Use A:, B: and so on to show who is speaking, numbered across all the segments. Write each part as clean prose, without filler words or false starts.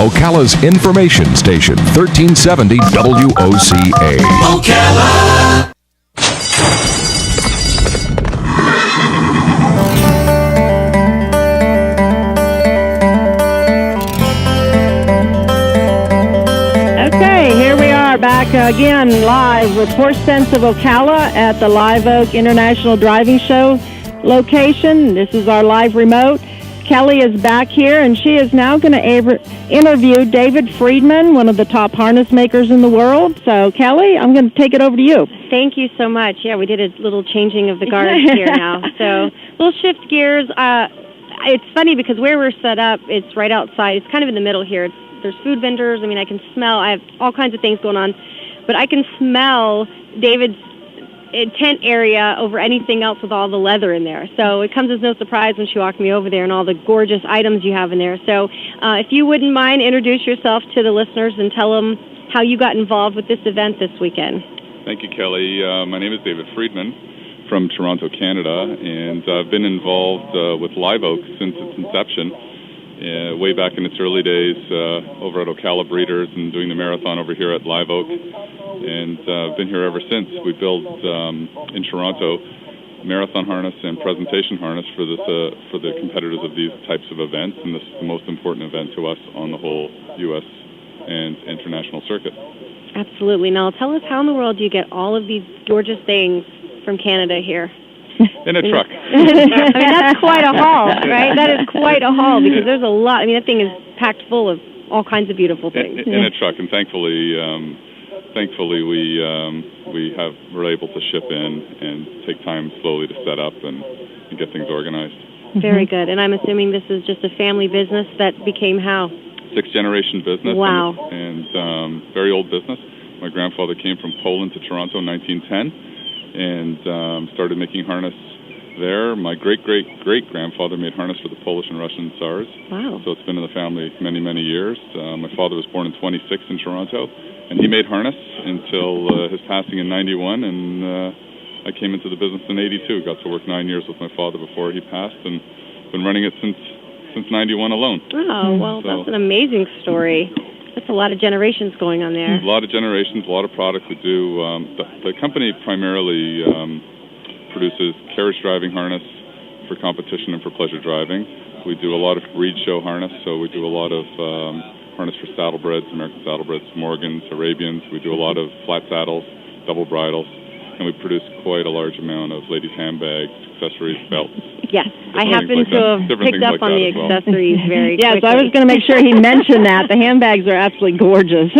A: Ocala's information station, 1370 WOCA. Ocala!
B: Back again live with Horse Sense of Ocala at the Live Oak International Driving Show location. This is our live remote. Kelly is back here, and she is now going to interview David Friedman, one of the top harness makers in the world. So, Kelly, I'm going to take it over to you.
C: Thank you so much. Yeah, we did a little changing of the guards here now. So, we'll shift gears. It's funny because where we're set up, it's right outside. It's kind of in the middle here. There's food vendors. I mean, I can smell. I have all kinds of things going on. But I can smell David's tent area over anything else with all the leather in there. So it comes as no surprise when she walked me over there and all the gorgeous items you have in there. So if you wouldn't mind, introduce yourself to the listeners and tell them how you got involved with this event this weekend.
D: Thank you, Kelly. My name is David Friedman from Toronto, Canada, and I've been involved with Live Oak since its inception. Way back in its early days over at Ocala Breeders and doing the marathon over here at Live Oak. And I've been here ever since. We built in Toronto marathon harness and presentation harness for the competitors of these types of events. And this is the most important event to us on the whole U.S. and international circuit.
C: Absolutely. Now tell us, how in the world do you get all of these gorgeous things from Canada here?
D: In a truck.
C: I mean, that's quite a haul, right? That is quite a haul because there's a lot. I mean, that thing is packed full of all kinds of beautiful things.
D: In a truck, and thankfully we're able to ship in and take time slowly to set up and get things organized.
C: Very good. And I'm assuming this is just a family business that became how?
D: 6th-generation business.
C: Wow.
D: And very old business. My grandfather came from Poland to Toronto in 1910. And started making harness there. My great-great-great-grandfather made harness for the Polish and Russian Tsars.
C: Wow.
D: So it's been in the family many, many years. My father was born in 26 in Toronto, and he made harness until his passing in 91, and I came into the business in 82. Got to work 9 years with my father before he passed, and been running it since 91 alone.
C: Oh, well, so that's an amazing story. That's a lot of generations going on there.
D: A lot of generations, a lot of products we do. The company primarily produces carriage driving harness for competition and for pleasure driving. We do a lot of breed show harness, so we do a lot of harness for saddlebreds, American saddlebreds, Morgans, Arabians. We do a lot of flat saddles, double bridles, and we produce quite a large amount of ladies' handbags, accessories, belts.
C: Yes, I happen to have picked up on the accessories very quickly.
B: Yes, I was going to make sure he mentioned that. The handbags are absolutely gorgeous.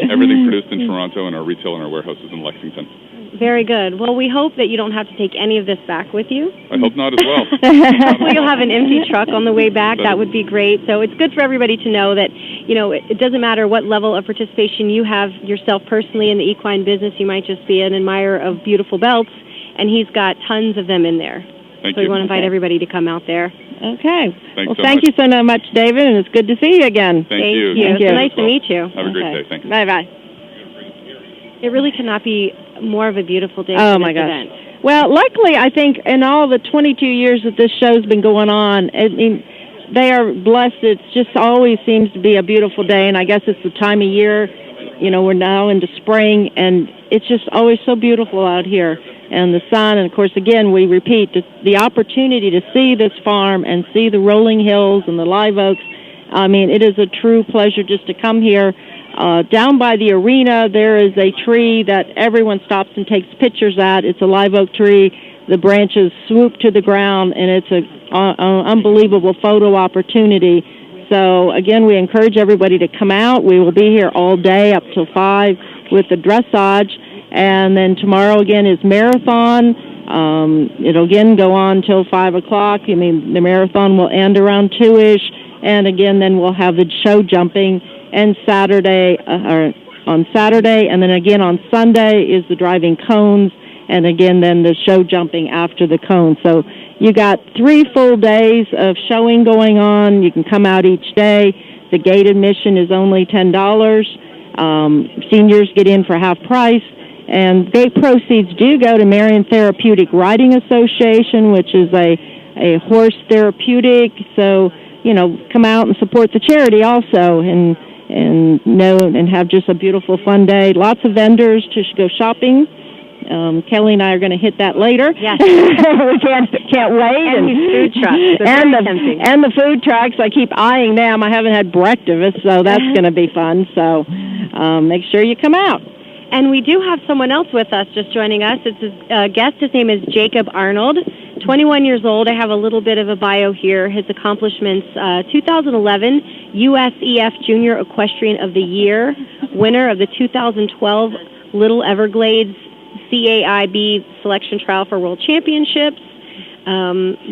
D: Everything produced in Toronto, and our retail and our warehouses in Lexington.
C: Very good. Well, we hope that you don't have to take any of this back with you.
D: I hope not as well.
C: Hopefully you'll have an empty truck on the way back. That would be great. So it's good for everybody to know that, you know, it doesn't matter what level of participation you have yourself personally in the equine business. You might just be an admirer of beautiful belts, and he's got tons of them in there.
D: Thank
C: you.
D: We
C: want to invite everybody to come out there.
B: Okay.
D: Thank
B: you so much, David, and it's good to see you again.
D: Thank you.
C: It's nice to meet you.
D: Have a great day. Thank you.
B: Bye-bye.
C: It really cannot be more of a beautiful day
B: for
C: this
B: gosh.
C: event.
B: Well, luckily, I think in all the 22 years that this show's been going on, I mean, they are blessed. It just always seems to be a beautiful day, and I guess it's the time of year. You know, we're now into spring, and it's just always so beautiful out here. And the sun, and of course, again, we repeat, the opportunity to see this farm and see the rolling hills and the live oaks. I mean, it is a true pleasure just to come here. Down by the arena, there is a tree that everyone stops and takes pictures at. It's a live oak tree. The branches swoop to the ground, and it's an unbelievable photo opportunity. So, again, we encourage everybody to come out. We will be here all day up till 5 with the dressage. And then tomorrow, again, is marathon. It'll, again, go on till 5 o'clock. I mean, the marathon will end around 2-ish. And, again, then we'll have the show jumping. And on Saturday, and then again on Sunday is the driving cones, and again then the show jumping after the cones. So you got 3 full days of showing going on. You can come out each day. The gate admission is only $10. Seniors get in for half price, and gate proceeds do go to Marion Therapeutic Riding Association, which is a horse therapeutic. So come out and support the charity also, and have just a beautiful, fun day. Lots of vendors to go shopping. Kelly and I are going to hit that later.
C: Yes.
B: We can't wait.
C: And these food trucks.
B: And the food trucks. I keep eyeing them. I haven't had breakfast, so that's going to be fun. So make sure you come out.
C: And we do have someone else with us just joining us. It's a guest. His name is Jacob Arnold, 21 years old. I have a little bit of a bio here. His accomplishments, 2011 USEF Junior Equestrian of the Year, winner of the 2012 Little Everglades CAIB Selection Trial for World Championships.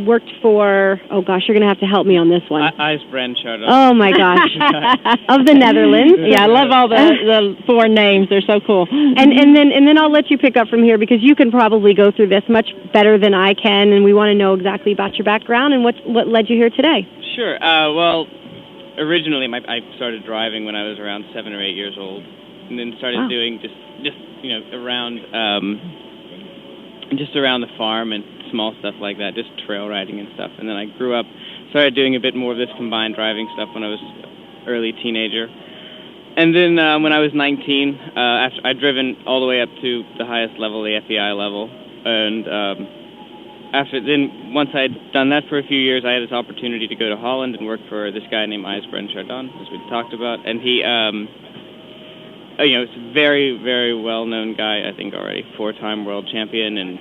C: Worked for, you're going to have to help me on this one.
E: IJsbrand Chardon.
C: Oh, my gosh. Of the Netherlands.
B: Yeah, I love all the foreign names. They're so cool.
C: And then I'll let you pick up from here, because you can probably go through this much better than I can, and we want to know exactly about your background and what led you here today.
E: Sure. Well, originally I started driving when I was around 7 or 8 years old, and then started doing just around the farm and small stuff like that, just trail riding and stuff. And then I grew up, started doing a bit more of this combined driving stuff when I was early teenager. And then when I was 19, after I'd driven all the way up to the highest level, the FEI level. And once I'd done that for a few years, I had this opportunity to go to Holland and work for this guy named IJsbrand Chardon, as we talked about. And he, it's a very, very well-known guy, I think already, 4-time world champion, and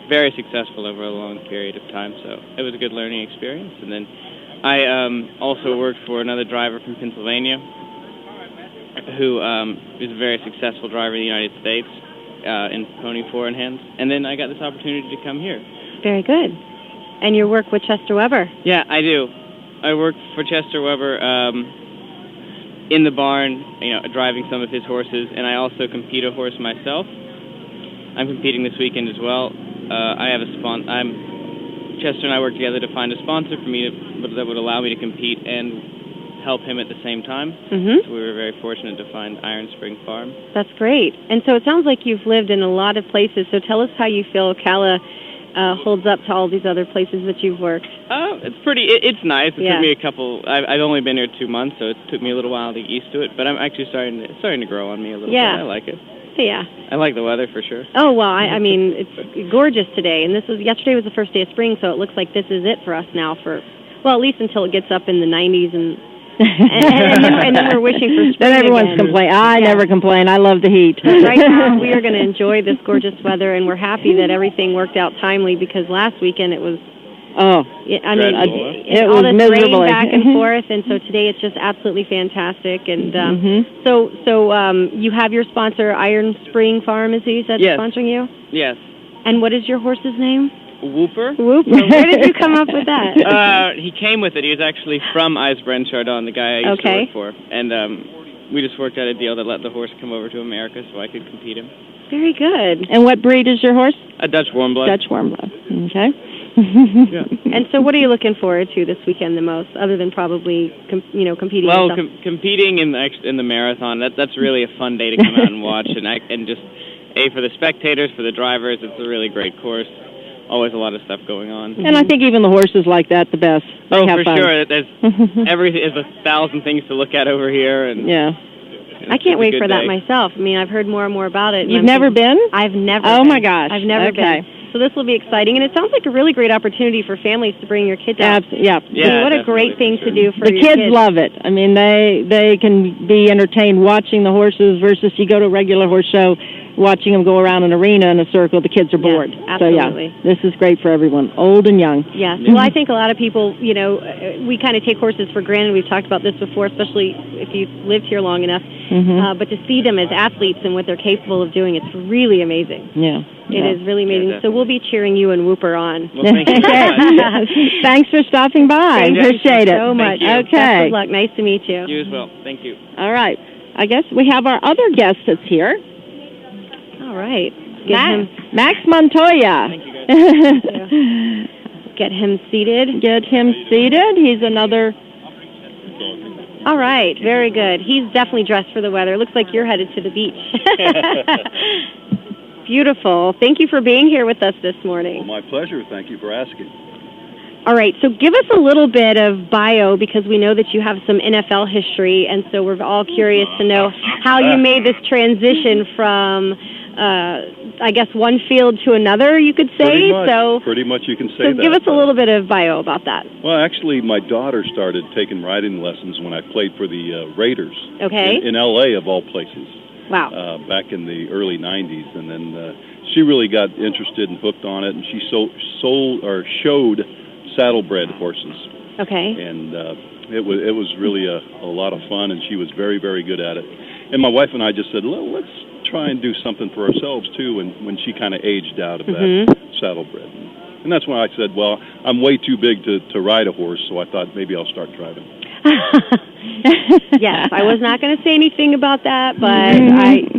E: very successful over a long period of time. So it was a good learning experience. And then I also worked for another driver from Pennsylvania who is a very successful driver in the United States in pony four-in-hands. And then I got this opportunity to come here.
C: Very good. And you work with Chester Weber?
E: Yeah, I do. I work for Chester Weber in the barn, driving some of his horses, and I also compete a horse myself. I'm competing this weekend as well. I have a Chester and I work together to find a sponsor for me that would allow me to compete and help him at the same time. Mm-hmm. So we were very fortunate to find Iron Spring Farm. That's great. And so it sounds like you've lived in a lot of places. So tell us how you feel Ocala holds up to all these other places that you've worked. It's nice. It took me a couple. I've only been here 2 months, so it took me a little while to get used to it. But I'm actually starting to grow on me a little bit. I like it.
C: Yeah.
E: I like the weather for sure.
C: Oh, well, I mean, it's gorgeous today. And yesterday was the first day of spring, so it looks like this is it for us now at least until it gets up in the 90s and then we're wishing for spring.
B: Then everyone's complaining. I never complain. I love the heat.
C: Right now, we are going to enjoy this gorgeous weather, and we're happy that everything worked out timely, because last weekend it was...
B: it
C: all
B: was
C: this
B: miserable.
C: rain back and forth, and so today it's just absolutely fantastic. And so you have your sponsor, Iron Spring Farm, is he sponsoring you?
E: Yes.
C: And what is your horse's name?
E: Whooper.
C: Where did you come up with that?
E: He came with it. He was actually from IJsbrand Chardon, the guy I used to work for. And we just worked out a deal that let the horse come over to America so I could compete him.
C: Very good.
B: And what breed is your horse?
E: A Dutch warm blood.
B: Dutch warm blood. Okay.
E: Yeah.
C: And so what are you looking forward to this weekend the most, other than probably competing?
E: Well, competing in the marathon, that's really a fun day to come out and watch. And just, for the spectators, for the drivers, it's a really great course. Always a lot of stuff going on.
B: And I think even the horses like that the best. They have
E: for
B: fun.
E: Sure. There's everything. There's 1,000 things to look at over here. And
C: I can't wait for that myself. I mean, I've heard more and more about it.
B: You've never been?
C: I've never
B: Oh,
C: been.
B: my gosh.
C: I've never been. So this will be exciting, and it sounds like a really great opportunity for families to bring your kids out.
B: Yeah.
C: What a great thing to do for
B: the
C: your kids.
B: The kids love it. I mean, they can be entertained watching the horses versus you go to a regular horse show, watching them go around an arena in a circle. The kids are bored.
C: Yes, absolutely.
B: So, this is great for everyone, old and young.
C: Yes. Well, I think a lot of people, we kind of take horses for granted. We've talked about this before, especially if you've lived here long enough. Mm-hmm. But to see them as athletes and what they're capable of doing, it's really amazing.
B: Yeah.
C: It is really amazing. So we'll be cheering you and Whooper on.
E: Well, thank you very much.
B: Thanks for stopping by. Appreciate it
C: so much.
E: Thank you.
C: Okay. Best of luck. Nice to meet you.
E: You as well. Thank you.
B: All right. I guess we have our other guest that's here.
C: All right.
B: Max Montoya.
E: Thank you, guys.
C: Get him seated.
B: He's another...
C: All right. Very good. He's definitely dressed for the weather. Looks like you're headed to the beach. Beautiful. Thank you for being here with us this morning.
F: Well, my pleasure. Thank you for asking.
C: All right, so give us a little bit of bio, because we know that you have some NFL history, and so we're all curious to know how you made this transition from, I guess, one field to another, you could say.
F: Pretty much you can say
C: so
F: that.
C: Give us a little bit of bio about that.
F: Well, actually, my daughter started taking riding lessons when I played for the Raiders in L.A., of all places.
C: Wow.
F: Back in the early 90s, and then she really got interested and hooked on it, and she showed saddlebred horses.
C: Okay.
F: And it was really a lot of fun, and she was very, very good at it. And my wife and I just said, well, let's try and do something for ourselves too. And when she kind of aged out of that saddlebred, and that's when I said, well, I'm way too big to ride a horse, so I thought maybe I'll start driving.
C: Yes, I was not going to say anything about that, but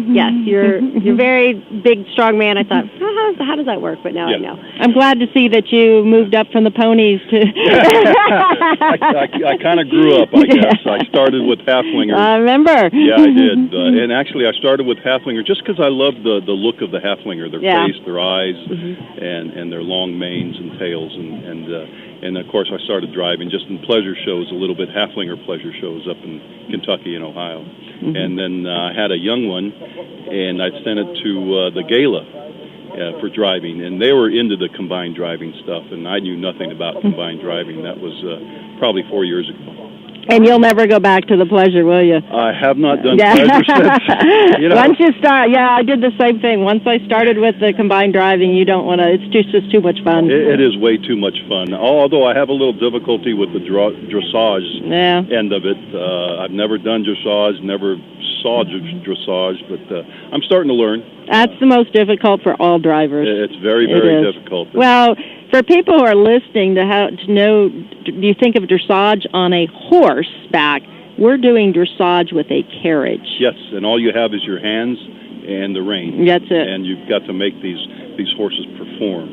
C: yes, you're very big, strong man. I thought, how does that work? But now I know.
B: I'm glad to see that you moved up from the ponies to.
F: I kind of grew up, I guess. I started with halflingers.
B: I remember.
F: Yeah, I did. And actually, I started with halflinger just because I loved the look of the halflinger, their face, their eyes, and their long manes and tails, and of course, I started driving just in pleasure shows, a little bit, halflinger pleasure shows up in Kentucky and Ohio. And then I had a young one, and I sent it to the gala for driving, and they were into the combined driving stuff, and I knew nothing about combined driving. That was probably 4 years ago.
B: And you'll never go back to the pleasure, will you?
F: I have not done pleasure since.
B: Once you start, I did the same thing. Once I started with the combined driving, you don't want to, it's just too much fun.
F: It is way too much fun, although I have a little difficulty with the dressage end of it. I've never done dressage, never saw dressage, but I'm starting to learn.
B: That's the most difficult for all drivers.
F: It's very, very difficult.
B: Well, for people who are listening to know, do you think of dressage on a horseback? We're doing dressage with a carriage.
F: Yes, and all you have is your hands and the reins.
B: That's it.
F: And you've got to make these horses perform.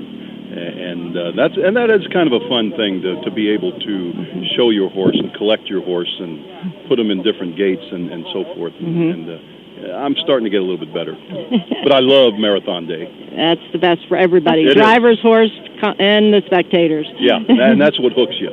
F: And that is kind of a fun thing to be able to show your horse and collect your horse and put them in different gaits and so forth. And I'm starting to get a little bit better. But I love Marathon Day.
B: That's the best for everybody. Drivers, horse, and the spectators.
F: Yeah, and that's what hooks you.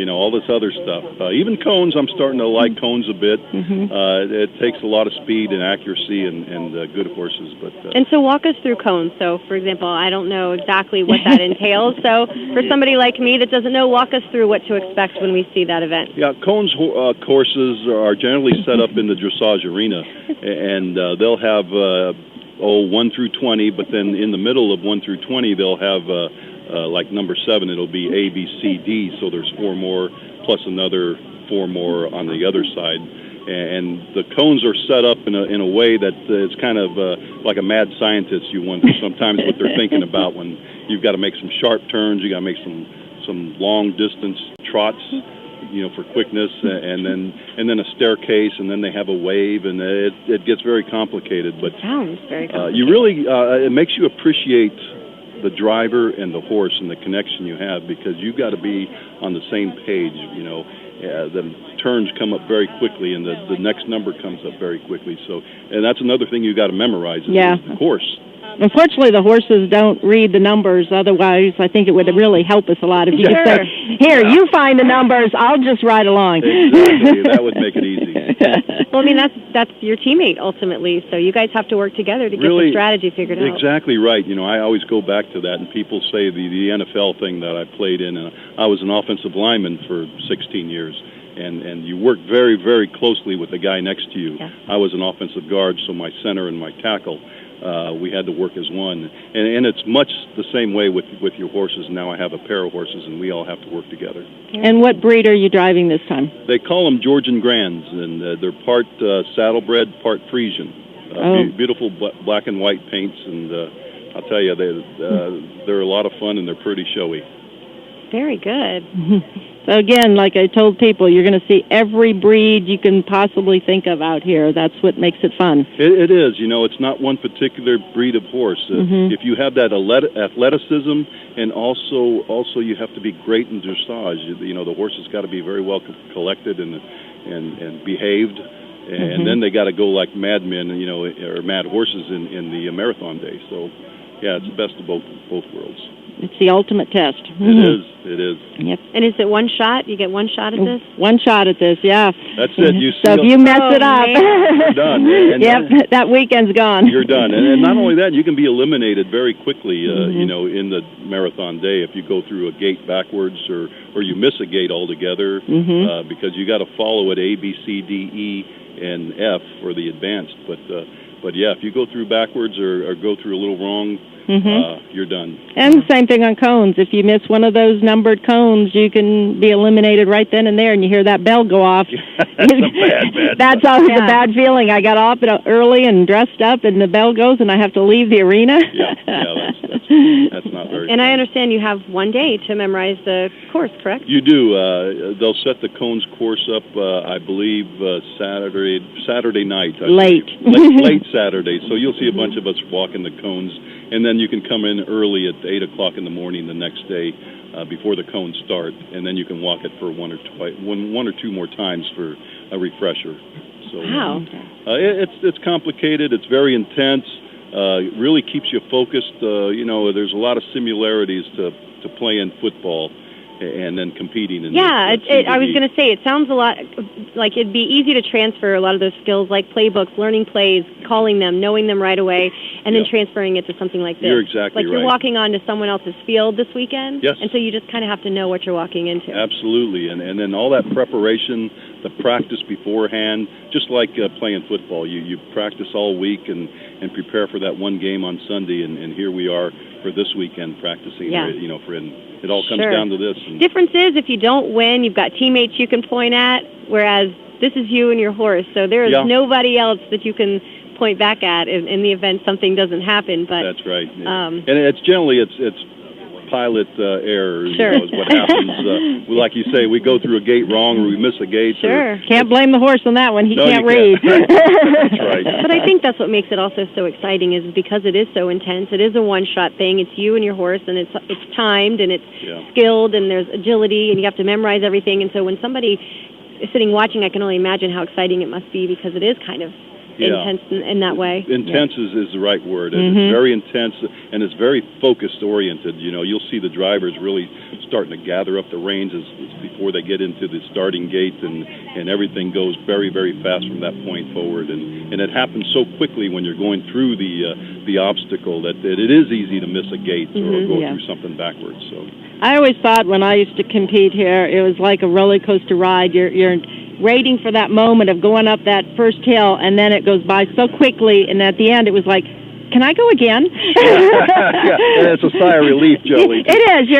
F: All this other stuff. Even cones, I'm starting to like cones a bit. It takes a lot of speed and accuracy and good horses.
C: And so walk us through cones. So, for example, I don't know exactly what that entails. So for somebody like me that doesn't know, walk us through what to expect when we see that event.
F: Yeah, cones courses are generally set up in the dressage arena. And they'll have 1 through 20, but then in the middle of 1 through 20, they'll have like number 7. It'll be A, B, C, D. So there's 4 more plus another 4 more on the other side. And the cones are set up in a way that it's kind of like a mad scientist. You wonder sometimes what they're thinking about when you've got to make some sharp turns. You got to make some long distance trots. For quickness, and then a staircase, and then they have a wave, and it gets very complicated. But
C: sounds very complicated.
F: You really it makes you appreciate the driver and the horse and the connection you have, because you've got to be on the same page. The turns come up very quickly, and the next number comes up very quickly. So, and that's another thing you got to memorize. Is the horse.
B: Unfortunately, the horses don't read the numbers. Otherwise, I think it would really help us a lot if you could say, here, you find the numbers, I'll just ride along.
F: Exactly. That would make it easy.
C: Well, I mean, that's your teammate, ultimately, so you guys have to work together to get the strategy figured out.
F: Exactly right. I always go back to that, and people say the NFL thing that I played in, I was an offensive lineman for 16 years. And you work very, very closely with the guy next to you. Yeah. I was an offensive guard, so my center and my tackle, we had to work as one. And it's much the same way with your horses. Now I have a pair of horses, and we all have to work together.
B: And what breed are you driving this time?
F: They call them Georgian Grands, and they're part saddlebred, part Friesian. Beautiful black and white paints, and I'll tell you, they're a lot of fun, and they're pretty showy.
C: Very good.
B: So again, like I told people, you're going to see every breed you can possibly think of out here. That's what makes it fun.
F: It is. It's not one particular breed of horse. If you have that athleticism, and also you have to be great in dressage. The horse has got to be very well collected and behaved. And then they got to go like madmen, or mad horses in the marathon day. So yeah, it's the best of both worlds.
B: It's the ultimate test.
F: It is.
B: Yep.
C: And is it one shot? You get one shot at this?
B: One shot at this, yeah.
F: That's it.
B: So if you mess it up,
F: you're done.
B: Yep, that weekend's gone.
F: You're done. And not only that, you can be eliminated very quickly, you know, in the marathon day if you go through a gate backwards or you miss a gate altogether because you got to follow it A, B, C, D, E, and F for the advanced. But yeah, if you go through backwards or go through a little wrong, you're done.
B: And the same thing on cones. If you miss one of those numbered cones, you can be eliminated right then and there, and you hear that bell go off.
F: That's a bad
B: That's always a bad feeling. I got off early and dressed up, and the bell goes, and I have to leave the arena.
F: That's not very
C: And
F: fun.
C: I understand you have one day to memorize the course, correct?
F: You do. They'll set the cones course up, I believe, Saturday night.
B: Late
F: Saturday. So you'll see a bunch of us walking the cones, and then you can come in early at 8 o'clock in the morning the next day before the cones start, and then you can walk it for one or two more times for a refresher. So
C: wow.
F: It's complicated. It's very intense. It really keeps you focused. You know, there's a lot of similarities to playing football and then competing in
C: I was going to say, it sounds a lot like it'd be easy to transfer a lot of those skills like playbooks, learning plays, calling them, knowing them right away, and then transferring it to something like this.
F: You're exactly
C: like you're walking onto someone else's field this weekend,
F: yes.
C: And so you just kind of have to know what you're walking into.
F: Absolutely, and then all that preparation, the practice beforehand, just like playing football. You practice all week and prepare for that one game on Sunday, and here we are for this weekend practicing. You know, it all comes down to this.
C: Difference is if you don't win, you've got teammates you can point at, whereas this is you and your horse. So there is nobody else that you can point back at in the event something doesn't happen. But
F: that's right. And it's generally it's pilot error.
C: Sure.
F: You know, is what happens. Like you say, we go through a gate wrong or we miss a gate.
B: Sure. Can't blame the horse on that one. He can't read.
F: That's right.
C: But I think that's what makes it also so exciting is because it is so intense. It is a one-shot thing. It's you and your horse, and it's timed, and it's skilled, and there's agility, and you have to memorize everything. And so when somebody is sitting watching, I can only imagine how exciting it must be because it is kind of intense in that way.
F: Intense is the right word. It's very intense, and it's very focused-oriented. You know, you'll see the drivers really starting to gather up the reins before they get into the starting gate, and everything goes very, very fast from that point forward. And it happens so quickly when you're going through the obstacle that it is easy to miss a gate or go through something backwards. So
B: I always thought when I used to compete here, it was like a roller coaster ride. You're waiting for that moment of going up that first hill, and then it goes by so quickly, and at the end it was like, can I go again?
F: And it's a sigh of relief, Joey.
B: It is.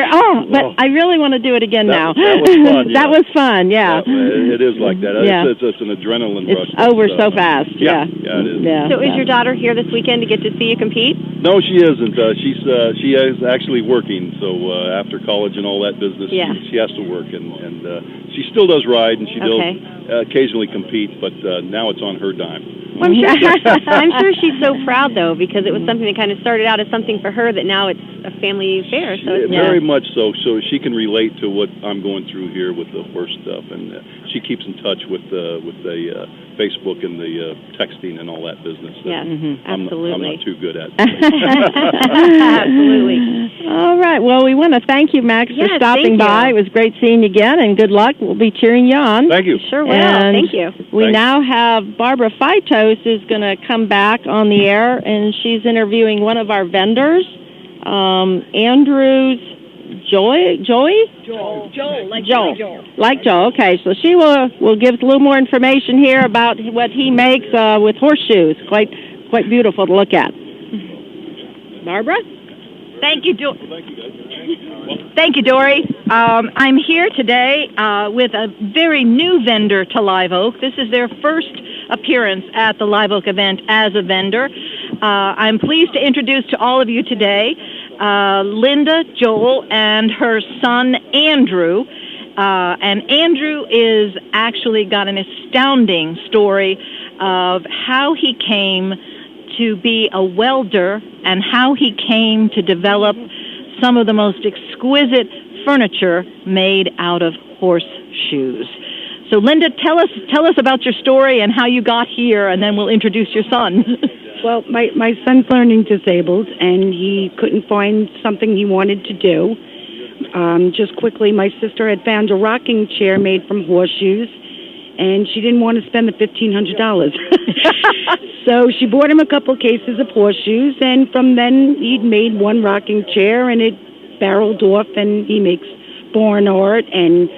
B: But I really want to do it again now.
F: That was fun.
B: That was fun,
F: it is like that. It's an adrenaline rush.
B: It's over so fast.
F: Yeah, it is.
B: Yeah.
C: So is your daughter here this weekend to get to see you compete?
F: No, she isn't. She is actually working. So after college and all that business, she has to work, and she still does ride, and she does occasionally compete. But now it's on her dime.
C: Well, I'm sure she's so proud though, because it was something that kind of started out as something for her that now it's a family affair. So it's
F: very much so. So she can relate to what I'm going through here with the horse stuff, and she keeps in touch with the Facebook and the texting and all that business.
C: Absolutely.
F: I'm not too good at.
C: Absolutely.
B: All right. Well, we want to thank you, Max, for stopping by. It was great seeing you again, and good luck. We'll be cheering you on.
F: Thank you.
C: Sure will.
B: And
C: thank you.
B: We now have Barbara Feitos is going to come back on the air, and she's interviewing one of our vendors, Andrew's Joel. Like Joel. Okay, so she will give us a little more information here about what he makes with horseshoes. Quite beautiful to look at. Barbara?
G: Thank you, Thank you, Dory. I'm here today with a very new vendor to Live Oak. This is their first appearance at the Live Oak event as a vendor. I'm pleased to introduce to all of you today Linda, Joel, and her son, Andrew. And Andrew is actually got an astounding story of how he came to be a welder and how he came to develop some of the most exquisite furniture made out of horseshoes. So, Linda, tell us about your story and how you got here, and then we'll introduce your son.
H: Well, my son's learning disabled, and he couldn't find something he wanted to do. Just quickly, my sister had found a rocking chair made from horseshoes, and she didn't want to spend the $1,500. So she bought him a couple cases of horseshoes, and from then he'd made one rocking chair, and it barreled off, and he makes barn art and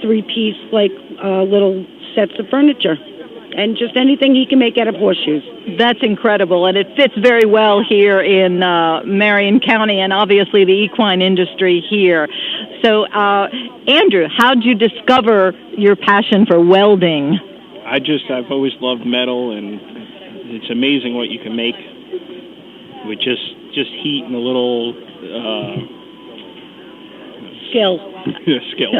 H: three-piece, little sets of furniture. And just anything he can make out of horseshoes.
G: That's incredible, and it fits very well here in Marion County and obviously the equine industry here. So, Andrew, how'd you discover your passion for welding?
I: I've always loved metal, and it's amazing what you can make with just heat and a little
H: skill.
I: Skill.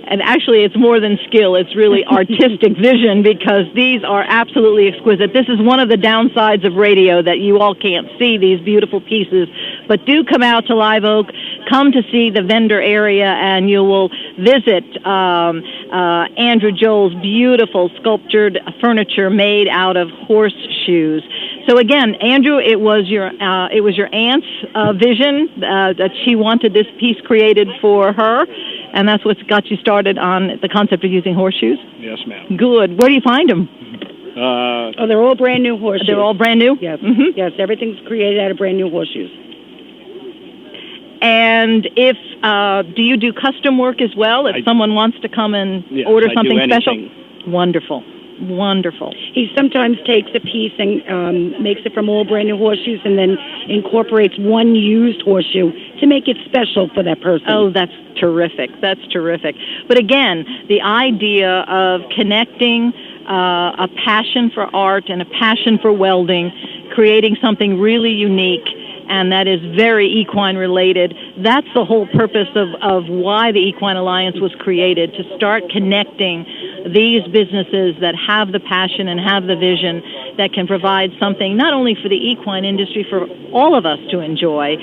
G: And actually, it's more than skill. It's really artistic vision, because these are absolutely exquisite. This is one of the downsides of radio, that you all can't see these beautiful pieces. But do come out to Live Oak. Come to see the vendor area, and you will visit Andrew Joel's beautiful sculptured furniture made out of horseshoes. So again, Andrew, it was your aunt's vision that she wanted this piece created for her, and that's what's got you started on the concept of using horseshoes?
I: Yes, ma'am.
G: Good. Where do you find them?
H: They're all brand new horseshoes.
G: They're all brand new?
H: Yes.
G: Mm-hmm.
H: Yes, everything's created out of brand new horseshoes.
G: And if do you do custom work as well? If someone wants to come and order something special? Wonderful. Wonderful.
H: He sometimes takes a piece and makes it from all brand new horseshoes, and then incorporates one used horseshoe to make it special for that person.
G: Oh, that's terrific. That's terrific. But again, the idea of connecting a passion for art and a passion for welding, creating something really unique, and that is very equine related. That's the whole purpose of why the Equine Alliance was created, to start connecting these businesses that have the passion and have the vision that can provide something not only for the equine industry, for all of us to enjoy,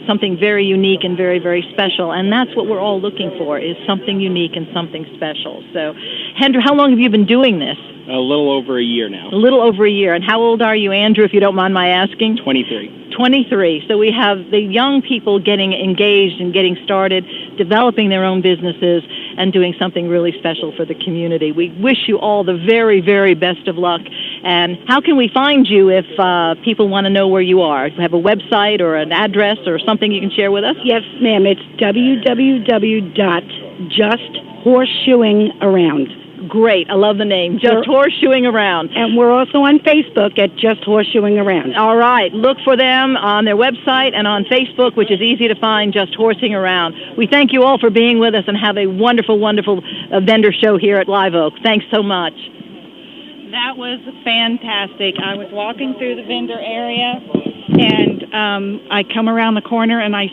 G: something very unique and very, very special. And that's what we're all looking for, is something unique and something special. So, Andrew, how long have you been doing this?
I: A little over a year now.
G: A little over a year. And how old are you, Andrew, if you don't mind my asking?
I: 23.
G: 23. So we have the young people getting engaged and getting started, developing their own businesses, and doing something really special for the community. We wish you all the very, very best of luck. And how can we find you if people want to know where you are? Do you have a website or an address or something you can share with us?
H: Yes, ma'am. It's www.justhorseshoeingaround.
G: Great. I love the name. Just Horseshoeing Around.
H: And we're also on Facebook at Just Horseshoeing Around.
G: All right. Look for them on their website and on Facebook, which is easy to find, Just Horsing Around. We thank you all for being with us, and have a wonderful, wonderful vendor show here at Live Oak. Thanks so much.
J: That was fantastic. I was walking through the vendor area, and I come around the corner, and I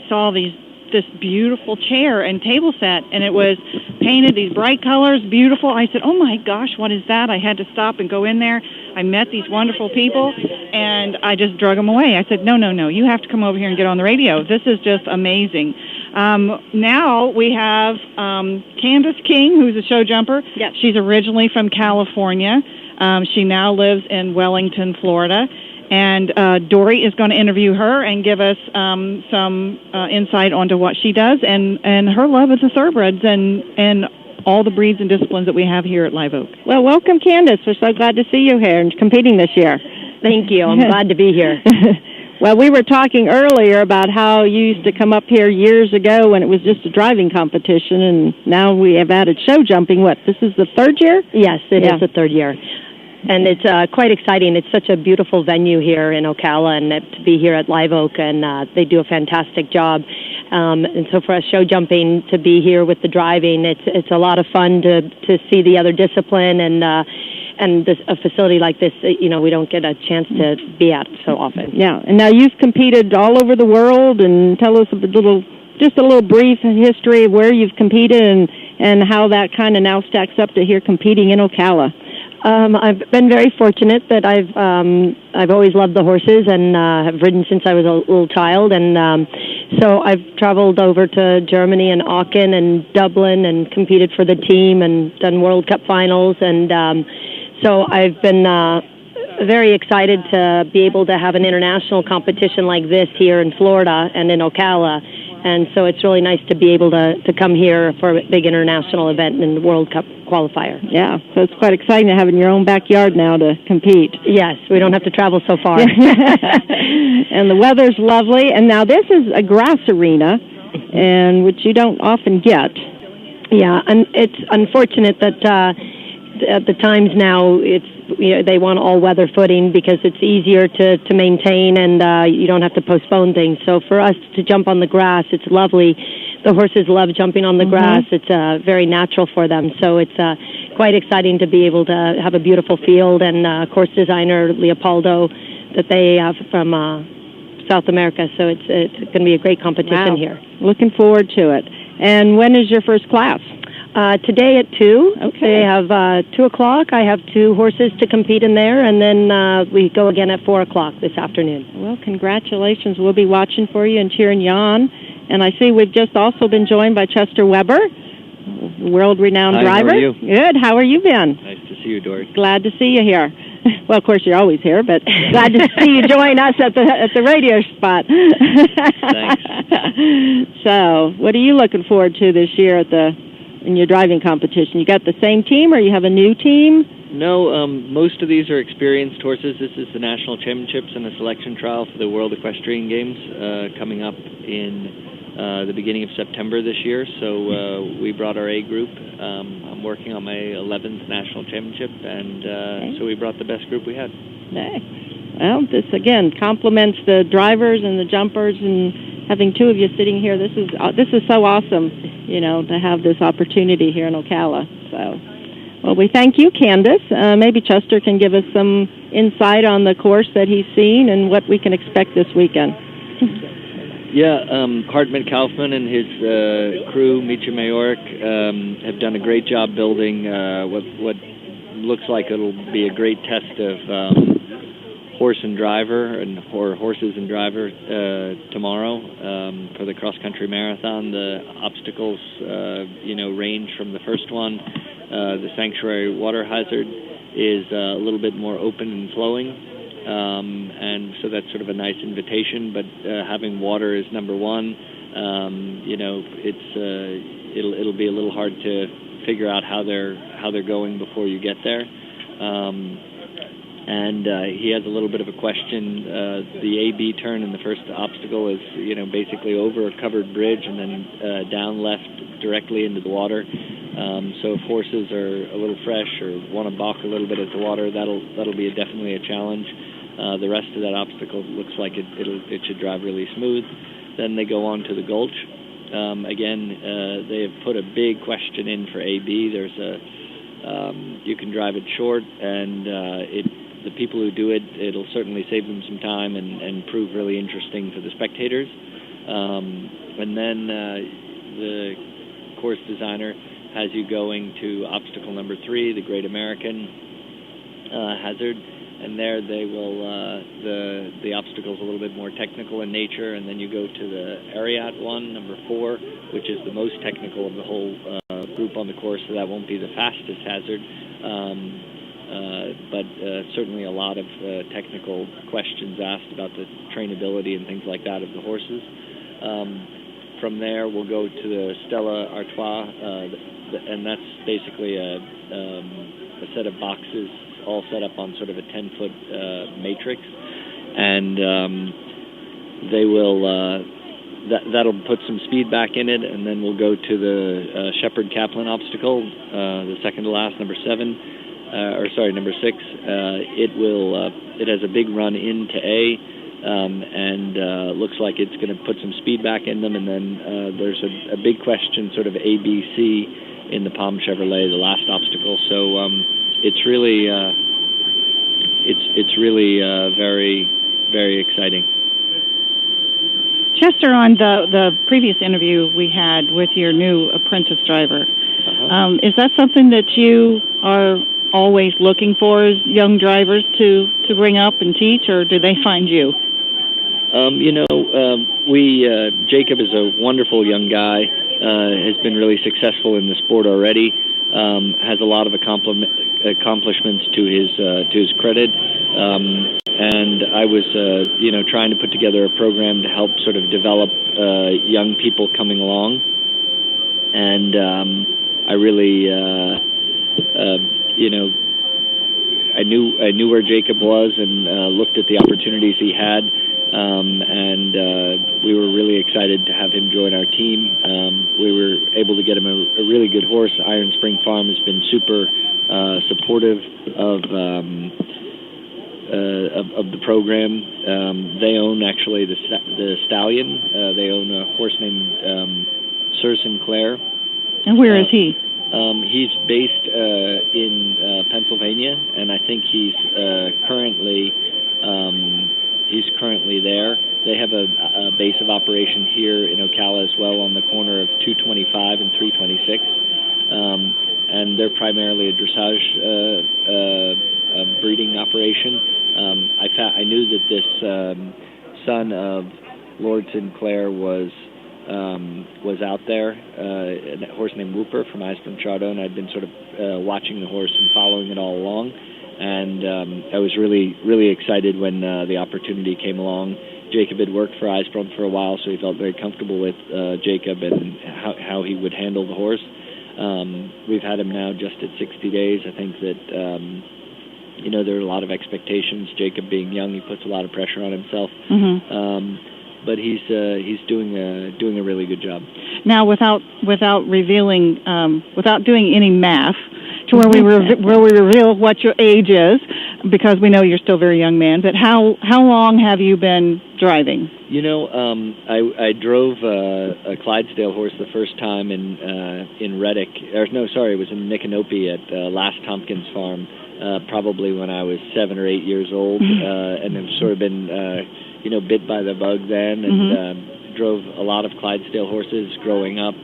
J: saw this beautiful chair and table set, and it was painted these bright colors, beautiful. I said, oh my gosh, what is that? I had to stop and go in there. I met these wonderful people, and I just drug them away. I said, no, you have to come over here and get on the radio. This is just amazing. Now we have Candace King, who's a show jumper.
G: Yep.
J: She's originally from California. She now lives in Wellington, Florida. And Dory is going to interview her and give us some insight onto what she does and her love of the thoroughbreds and all the breeds and disciplines that we have here at Live Oak.
K: Well, welcome, Candace. We're so glad to see you here and competing this year.
L: Thank you. I'm glad to be here.
K: Well, we were talking earlier about how you used to come up here years ago when it was just a driving competition, and now we have added show jumping. What, this is the third year?
L: Yes, it is the third year. And it's quite exciting. It's such a beautiful venue here in Ocala, and to be here at Live Oak, and they do a fantastic job. And so for us show jumping to be here with the driving, it's a lot of fun to see the other discipline, and a facility like this, we don't get a chance to be at so often.
K: Yeah, and now you've competed all over the world, and tell us just a little brief history of where you've competed and how that kind of now stacks up to here competing in Ocala.
L: I've been very fortunate that I've always loved the horses and have ridden since I was a little child, and so I've traveled over to Germany and Aachen and Dublin and competed for the team and done World Cup finals, and so I've been very excited to be able to have an international competition like this here in Florida and in Ocala. And so it's really nice to be able to come here for a big international event in the World Cup qualifier.
K: Yeah, so it's quite exciting to have in your own backyard now to compete.
L: Yes, we don't have to travel so far.
K: And the weather's lovely. And now this is a grass arena, and which you don't often get.
L: Yeah, and it's unfortunate that at the times now they want all-weather footing because it's easier to maintain, and you don't have to postpone things. So for us to jump on the grass, it's lovely. The horses love jumping on the grass. It's very natural for them. So it's quite exciting to be able to have a beautiful field, and course designer Leopoldo that they have from South America. So it's going to be a great competition here.
K: Looking forward to it. And when is your first class?
L: Today at 2.
K: Okay.
L: They have 2 o'clock. I have 2 horses to compete in there, and then we go again at 4 o'clock this afternoon.
K: Well, congratulations. We'll be watching for you and cheering you on. And I see we've just also been joined by Chester Weber, world-renowned driver.
M: How are you?
K: Good. How are you been?
M: Nice to see you, Dory.
K: Glad to see you here. Well, of course, you're always here, but glad to see you join us at the radio spot.
M: Thanks.
K: So, what are you looking forward to this year in your driving competition? You got the same team, or you have a new team?
M: No, most of these are experienced horses. This is the National Championships and the selection trial for the World Equestrian Games coming up in the beginning of September this year. So we brought our A group. I'm working on my 11th National Championship, and so we brought the best group we had.
K: Okay. Well, this, again, complements the drivers and the jumpers, and having 2 of you sitting here, this is so awesome, to have this opportunity here in Ocala. So, well, we thank you, Candace. Maybe Chester can give us some insight on the course that he's seen and what we can expect this weekend.
M: Yeah, Hartmut Kaufman and his crew, Micha Majorik, have done a great job building what looks like it'll be a great test of horse and driver, or horses and driver tomorrow for the cross-country marathon. The obstacles, range from the first one. The sanctuary water hazard is a little bit more open and flowing. And so that's sort of a nice invitation, but having water is number one. It'll be a little hard to figure out how they're going before you get there. And he has a little bit of a question. The A-B turn in the first obstacle is, basically over a covered bridge and then down left directly into the water. So if horses are a little fresh or want to balk a little bit at the water, that'll be definitely a challenge. The rest of that obstacle looks like it should drive really smooth. Then they go on to the Gulch. Again, they have put a big question in for A-B. There's you can drive it short, and the people who do it'll certainly save them some time and prove really interesting for the spectators. And then the course designer has you going to obstacle number 3, the Great American Hazard, and there they will the obstacle's a little bit more technical in nature, and then you go to the Ariat one, number 4, which is the most technical of the whole group on the course, so that won't be the fastest hazard, but certainly a lot of technical questions asked about the trainability and things like that of the horses. From there, we'll go to the Stella Artois, and that's basically a set of boxes all set up on sort of a 10-foot matrix, and they will that'll put some speed back in it, and then we'll go to the Shepherd Kaplan obstacle, the second to last, number 6. It has a big run into A, and looks like it's going to put some speed back in them, and then there's a big question, sort of ABC in the Palm Chevrolet, the last obstacle. So it's really very, very exciting.
J: Chester, on the previous interview we had with your new apprentice driver, is that something that you are always looking for as young drivers to bring up and teach, or do they find you?
M: Jacob is a wonderful young guy, has been really successful in the sport already. has a lot of accomplishments to his credit. And I was, trying to put together a program to help sort of develop young people coming along. And I really, I knew where Jacob was and looked at the opportunities he had. And we were really excited to have him join our team. We were able to get him a really good horse. Iron Spring Farm has been super supportive of the program. They own actually the stallion. They own a horse named Sir Sinclair.
G: And where is he?
M: He's based in Pennsylvania, and I think he's currently there. They have a base of operation here in Ocala as well, on the corner of 225 and 326, and they're primarily a dressage breeding operation. I knew that this son of Lord Sinclair was out there, a horse named Whooper from Ice from Chardon. I'd been sort of watching the horse and following it all along, and I was really, really excited when the opportunity came along. Jacob had worked for Eisbrunn for a while, so he felt very comfortable with Jacob and how he would handle the horse. We've had him now just at 60 days. I think that there are a lot of expectations. Jacob being young, he puts a lot of pressure on himself.
G: Mm-hmm.
M: But he's doing a really good job.
G: Now, without revealing, without doing any math, to where we reveal what your age is, because we know you're still a very young man. But how long have you been driving?
M: I drove a Clydesdale horse the first time in Reddick. It was in Micanopy at Last Tompkins Farm, probably when I was 7 or 8 years old, and have sort of been bit by the bug then, and drove a lot of Clydesdale horses growing up,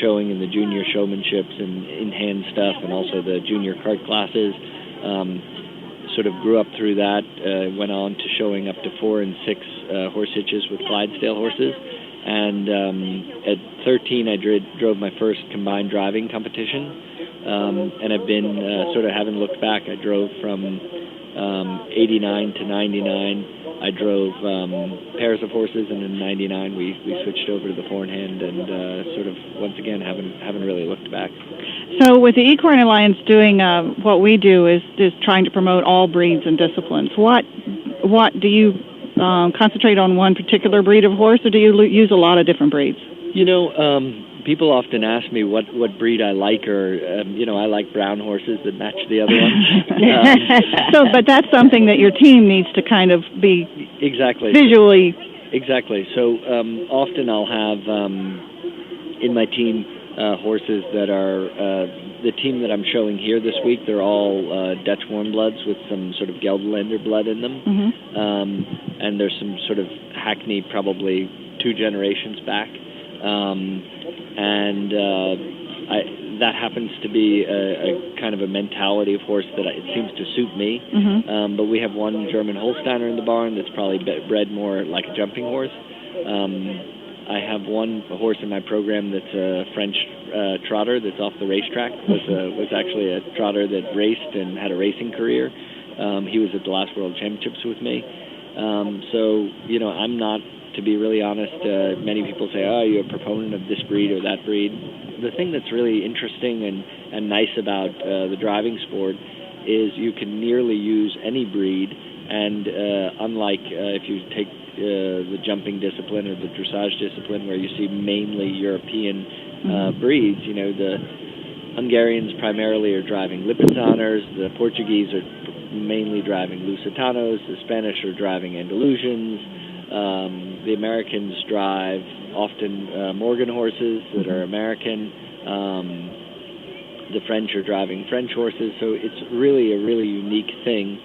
M: showing in the junior showmanships and in-hand stuff, and also the junior cart classes. Sort of grew up through that, went on to showing up to 4 and 6 horse hitches with Clydesdale horses. And at 13, I drove my first combined driving competition, and I've been sort of haven't looked back. I drove from 89 to 99. I drove pairs of horses, and in 99 we switched over to the four-in-hand, and sort of once again haven't really looked back.
G: So with the Equine Alliance doing what we do is trying to promote all breeds and disciplines. What do you concentrate on one particular breed of horse, or do you use a lot of different breeds?
M: People often ask me what breed I like, or I like brown horses that match the other ones.
G: But that's something that your team needs to kind of be visually.
M: Exactly. So often I'll have in my team horses that are the team that I'm showing here this week. They're all Dutch warmbloods with some sort of Gelderlander blood in them, and there's some sort of Hackney, probably 2 generations back. That happens to be a kind of a mentality of horse that it seems to suit me. But we have one German Holsteiner in the barn that's probably bred more like a jumping horse. I have one horse in my program that's a French trotter that's off the racetrack. Was actually a trotter that raced and had a racing career. He was at the last World Championships with me. So I'm not. To be really honest, many people say, "Oh, you're a proponent of this breed or that breed." The thing that's really interesting and nice about the driving sport is you can nearly use any breed, and unlike if you take the jumping discipline or the dressage discipline, where you see mainly European breeds, the Hungarians primarily are driving Lipizzaner, the Portuguese are mainly driving Lusitanos, the Spanish are driving Andalusians. The Americans drive often Morgan horses that are American. The French are driving French horses. So it's really a really unique thing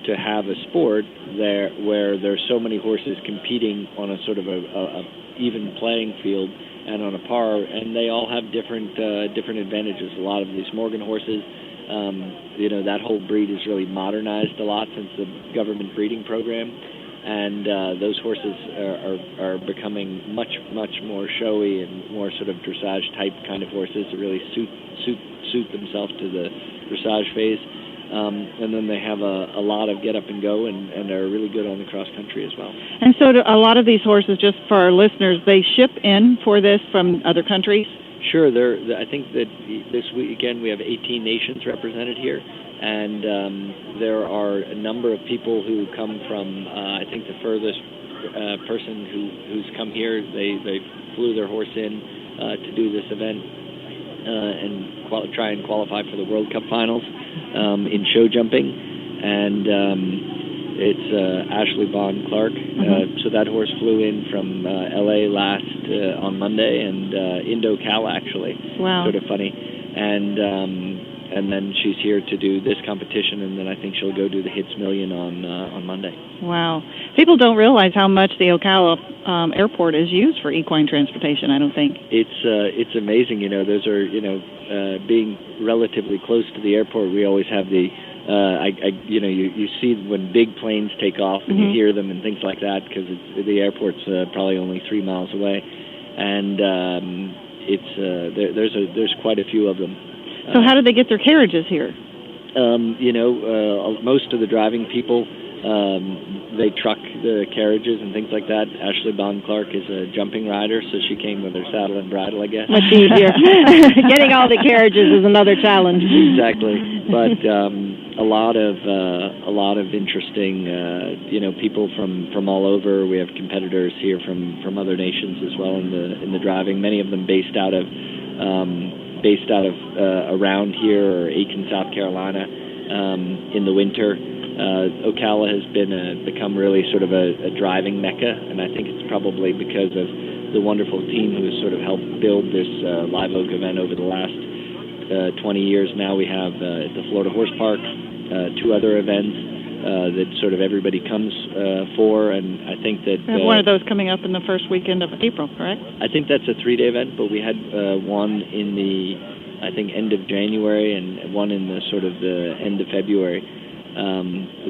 M: to have a sport there where there's so many horses competing on a sort of a even playing field and on a par, and they all have different advantages. A lot of these Morgan horses, that whole breed is really modernized a lot since the government breeding program. and those horses are becoming much more showy and more sort of dressage type kind of horses that really suit themselves to the dressage phase. And then they have a lot of get up and go and are really good on the cross country as well.
G: And so a lot of these horses, just for our listeners, they ship in for this from other countries?
M: Sure. I think that this weekend we have 18 nations represented here, and there are a number of people who come from, I think the furthest person who's come here, they flew their horse in to do this event and try and qualify for the World Cup finals in show jumping, and it's Ashley Bond Clark. So that horse flew in from L.A. last on Monday, and Indo-Cal actually.
G: Wow.
M: Sort of funny, and then she's here to do this competition, and then I think she'll go do the Hits Million on Monday.
G: Wow. People don't realize how much the Ocala airport is used for equine transportation, I don't think.
M: It's amazing, those are, being relatively close to the airport, we always have the, you see when big planes take off and you hear them and things like that, because the airport's probably only 3 miles away, and there's quite a few of them.
G: So how do they get their carriages here?
M: Most of the driving people, they truck the carriages and things like that. Ashley Bond Clark is a jumping rider, so she came with her saddle and bridle, I guess.
K: Much easier. Getting all the carriages is another challenge.
M: Exactly, but a lot of interesting, people from all over. We have competitors here from other nations as well in the driving. Many of them based out of around here or Aiken, South Carolina, in the winter. Ocala has become really sort of a driving mecca, and I think it's probably because of the wonderful team who has sort of helped build this Live Oak event over the last 20 years. Now we have at the Florida Horse Park 2 other events that sort of everybody comes for, and I think that...
G: We have one of those coming up in the first weekend of April, correct?
M: I think that's a 3-day event, but we had one in the, I think, end of January and one in the sort of the end of February.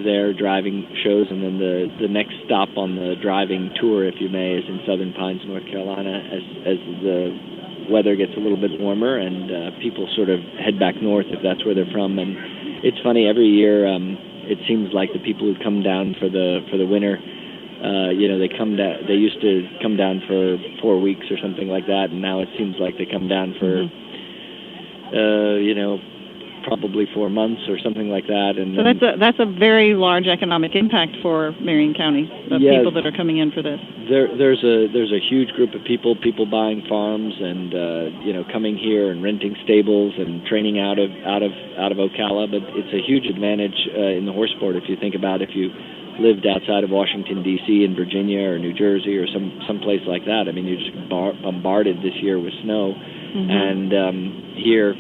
M: Their driving shows, and then the next stop on the driving tour, if you may, is in Southern Pines, North Carolina, as the weather gets a little bit warmer and people sort of head back north if that's where they're from. And it's funny, every year it seems like the people who come down for the winter, they used to come down for 4 weeks or something like that, and now it seems like they come down for probably 4 months or something like that. And
G: so that's a very large economic impact for Marion County, the people that are coming in for this.
M: There's a huge group of people buying farms and coming here and renting stables and training out of Ocala. But it's a huge advantage in the horse sport if you think about if you lived outside of Washington D.C. in Virginia or New Jersey or some place like that. I mean, you're just bombarded this year with snow, and here.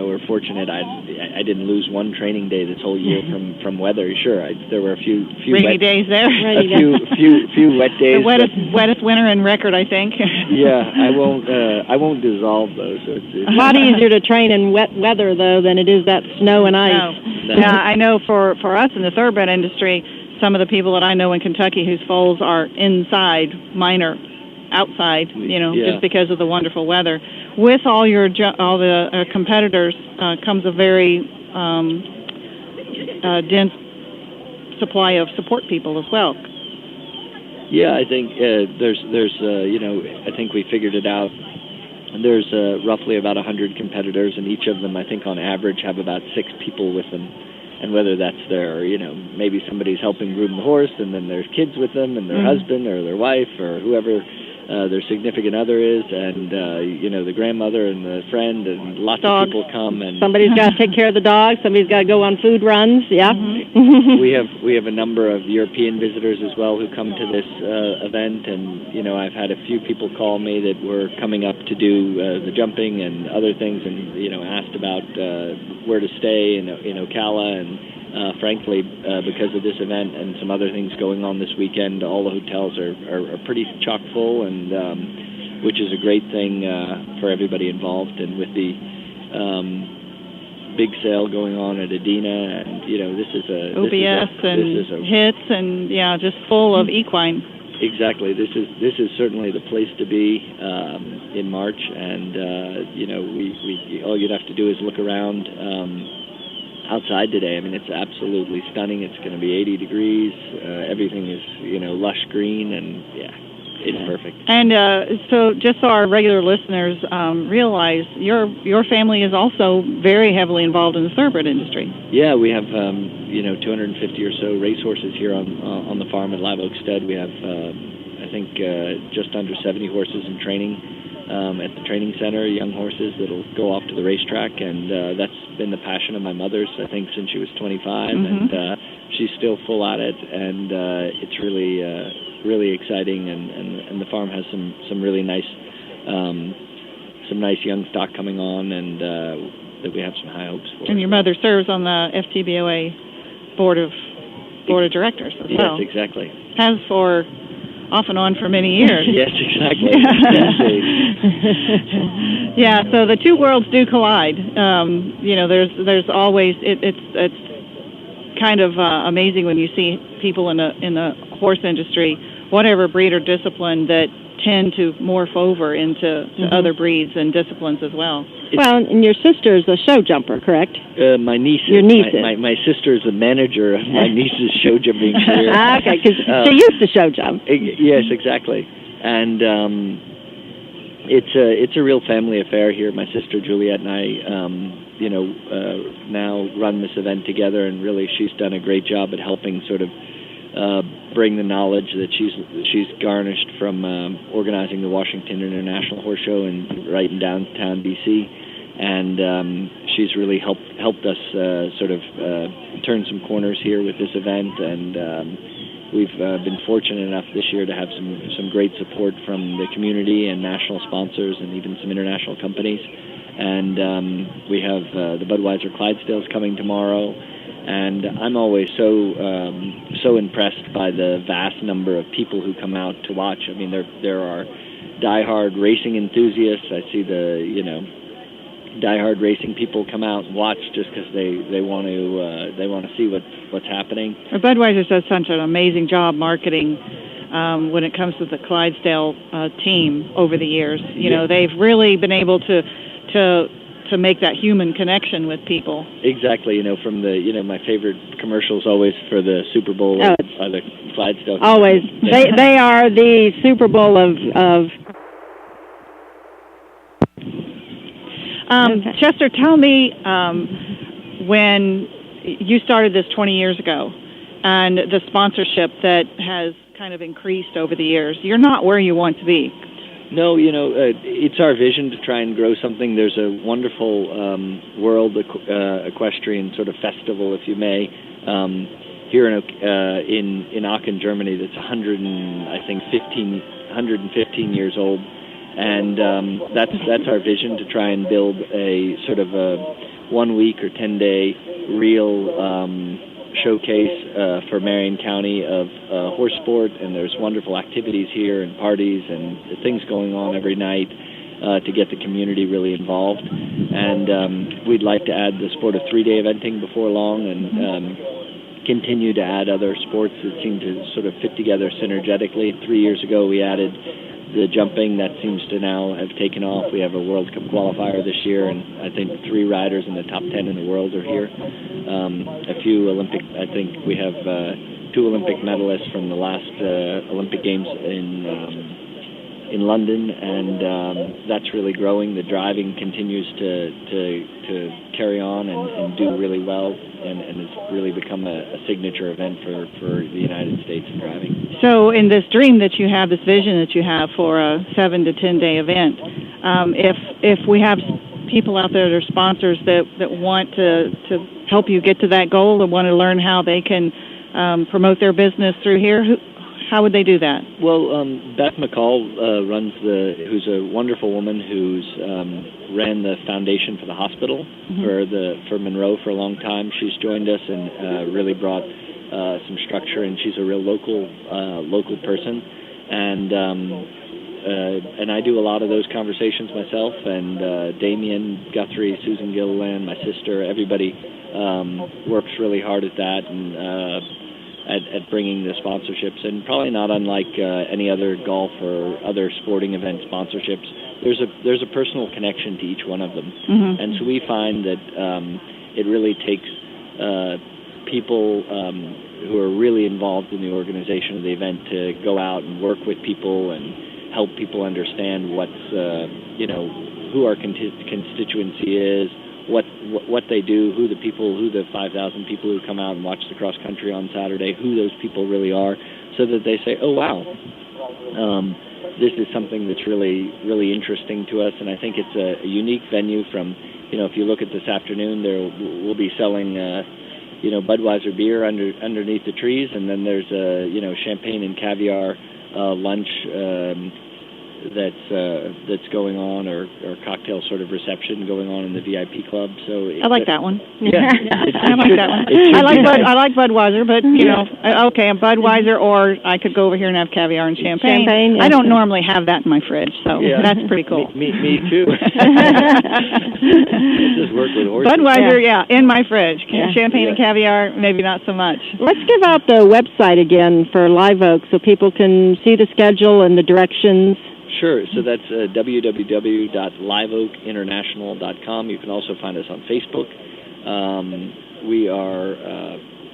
M: We're fortunate. I didn't lose one training day this whole year from weather. Sure, there were a few
G: rainy days there.
M: A few wet days.
G: The wettest winter in record, I think.
M: Yeah, I won't dissolve those. So it's
K: a lot easier to train in wet weather though than it is that snow and ice.
G: No. Yeah, I know for us in the thoroughbred industry, some of the people that I know in Kentucky whose foals are inside, mine are outside, just because of the wonderful weather. With all the competitors comes a very dense supply of support people as well.
M: Yeah, I think there's I think we figured it out. There's roughly about 100 competitors, and each of them, I think, on average, have about 6 people with them. And whether that's their, maybe somebody's helping groom the horse, and then there's kids with them, and their husband or their wife or whoever their significant other is, and the grandmother and the friend, and lots of people come. And
K: somebody's got to take care of the dog. Somebody's got to go on food runs. Yeah.
M: We have a number of European visitors as well who come to this event, and I've had a few people call me that were coming up to do the jumping and other things, and asked about where to stay in Ocala, and frankly, because of this event and some other things going on this weekend, all the hotels are pretty chock full, and which is a great thing for everybody involved. And with the big sale going on at Adina, and this is a
J: OBS hits, and just full of equine.
M: Exactly. This is certainly the place to be in March, and we all you'd have to do is look around outside today. I mean, it's absolutely stunning. It's going to be 80 degrees. Everything is lush green, and it's perfect.
J: And so, just so our regular listeners realize, your family is also very heavily involved in the thoroughbred industry.
M: Yeah, we have 250 or so racehorses here on the farm at Live Oak Stud. We have I think just under 70 horses in training at the training center, young horses that'll go off to the racetrack, and that's been the passion of my mother's, I think, since she was 25, and she's still full at it, and it's really exciting, and the farm has some really nice young stock coming on, and that we have some high hopes for.
J: And your mother serves on the FTBOA board of directors as well.
M: Yes, exactly.
J: Has for off and on for many years.
M: Yes, exactly.
J: Yeah, so the two worlds do collide. There's always it's kind of amazing when you see people in the horse industry, whatever breed or discipline, that tend to morph over into other breeds and disciplines as well.
K: Well, and your sister's a show jumper, correct?
M: My niece.
K: Your niece.
M: My sister is the manager of my niece's show jumping career.
K: Okay, because she used to show jump.
M: Yes, exactly. And it's a real family affair here. My sister Juliet and I, now run this event together, and really she's done a great job at helping sort of bring the knowledge that she's garnished from organizing the Washington International Horse Show right in downtown D.C. And she's really helped us sort of turn some corners here with this event, and we've been fortunate enough this year to have some great support from the community and national sponsors and even some international companies. And we have the Budweiser Clydesdales coming tomorrow. And I'm always so impressed by the vast number of people who come out to watch. I mean, there are diehard racing enthusiasts. I see diehard racing people come out and watch just because they want to see what's happening.
J: Budweiser does such an amazing job marketing when it comes to the Clydesdale team over the years. They've really been able to make that human connection with people.
M: Exactly. From the my favorite commercials always for the Super Bowl are the Clydesdale.
K: Always. They are the Super Bowl of
J: Chester, tell me when you started this 20 years ago and the sponsorship that has kind of increased over the years. You're not where you want to be.
M: No, it's our vision to try and grow something. There's a wonderful world equestrian sort of festival, if you may, here in Aachen, Germany. That's 115 years old, and that's our vision, to try and build a sort of a 1 week or 10-day real showcase for Marion County of horse sport, and there's wonderful activities here and parties and things going on every night to get the community really involved. And we'd like to add the sport of 3-day eventing before long, and continue to add other sports that seem to sort of fit together synergetically. 3 years ago we added the jumping. That seems to now have taken off. We have a World Cup qualifier this year, and I think 3 riders in the top 10 in the world are here. A few Olympic, I think we have 2 Olympic medalists from the last Olympic Games in London, and that's really growing. The driving continues to carry on and do really well, and it's really become a signature event for the United States in driving.
J: So in this dream that you have, this vision that you have for a 7 to 10 day event, if we have people out there that are sponsors that want to help you get to that goal and want to learn how they can promote their business through here, how would they do that?
M: Well, Beth McCall who's a wonderful woman who's ran the foundation for the hospital for Monroe for a long time. She's joined us and really brought some structure, and she's a real local person. And and I do a lot of those conversations myself, and Damien Guthrie, Susan Gilliland, my sister, everybody works really hard at that, and at bringing the sponsorships, and probably not unlike any other golf or other sporting event sponsorships. There's a personal connection to each one of them, and so we find that it really takes people who are really involved in the organization of the event to go out and work with people and help people understand what's who our constituency is, what they do, who the 5,000 people who come out and watch the cross country on Saturday, who those people really are, so that they say, oh wow, this is something that's really, really interesting to us. And I think it's a unique venue. From, if you look at this afternoon, we'll be selling Budweiser beer underneath the trees, and then there's a champagne and caviar lunch that's going on, or cocktail sort of reception going on in the VIP club. So
G: I like that one.
M: Yeah,
G: I like that one. I like Budweiser, but okay, a Budweiser, or I could go over here and have caviar and champagne.
K: Yeah.
G: I don't normally have that in my fridge, so that's pretty cool.
M: Me too. Just work with horses.
G: Budweiser, in my fridge. Champagne and caviar, maybe not so much.
K: Let's give out the website again for Live Oak so people can see the schedule and the directions.
M: Sure. So that's www.liveoakinternational.com. You can also find us on Facebook. We are